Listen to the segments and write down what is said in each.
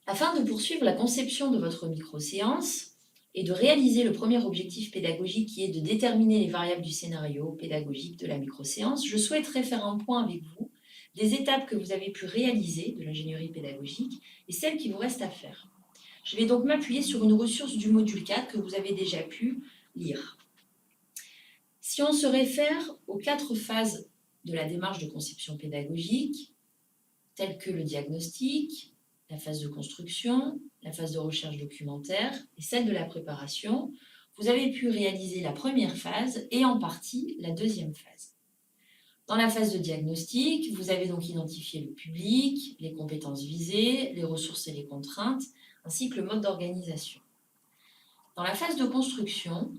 Afin de poursuivre la conception de votre micro-séance et de réaliser le premier objectif pédagogique qui est de déterminer les variables du scénario pédagogique de la micro-séance, je souhaiterais faire un point avec vous des étapes que vous avez pu réaliser de l'ingénierie pédagogique et celles qui vous restent à faire. Je vais donc m'appuyer sur une ressource du module 4 que vous avez déjà pu lire. Si on se réfère aux 4 phases de la démarche de conception pédagogique, telles que le diagnostic, la phase de construction, la phase de recherche documentaire et celle de la préparation, vous avez pu réaliser la première phase et en partie la deuxième phase. Dans la phase de diagnostic, vous avez donc identifié le public, les compétences visées, les ressources et les contraintes, ainsi que le mode d'organisation. Dans la phase de construction,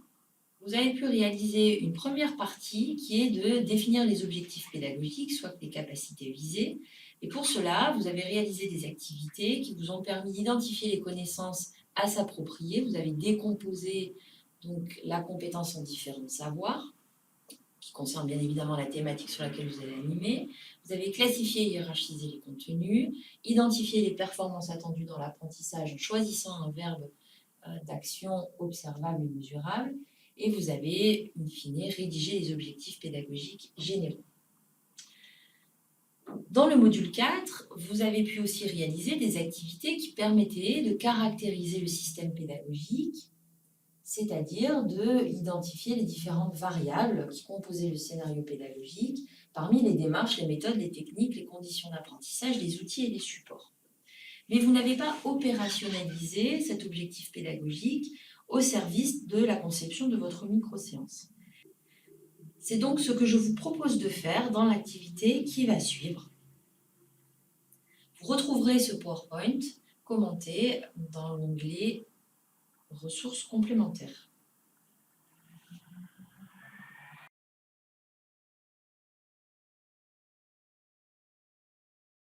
vous avez pu réaliser une première partie qui est de définir les objectifs pédagogiques, soit les capacités visées. Et pour cela, vous avez réalisé des activités qui vous ont permis d'identifier les connaissances à s'approprier. Vous avez décomposé donc la compétence en différents savoirs, qui concernent bien évidemment la thématique sur laquelle vous allez animer. Vous avez classifié et hiérarchisé les contenus, identifié les performances attendues dans l'apprentissage en choisissant un verbe d'action observable et mesurable, et vous avez, in fine, rédigé les objectifs pédagogiques généraux. Dans le module 4, vous avez pu aussi réaliser des activités qui permettaient de caractériser le système pédagogique, c'est-à-dire d'identifier les différentes variables qui composaient le scénario pédagogique parmi les démarches, les méthodes, les techniques, les conditions d'apprentissage, les outils et les supports. Mais vous n'avez pas opérationnalisé cet objectif pédagogique au service de la conception de votre micro-séance. C'est donc ce que je vous propose de faire dans l'activité qui va suivre. Vous retrouverez ce PowerPoint commenté dans l'onglet « Ressources complémentaires ».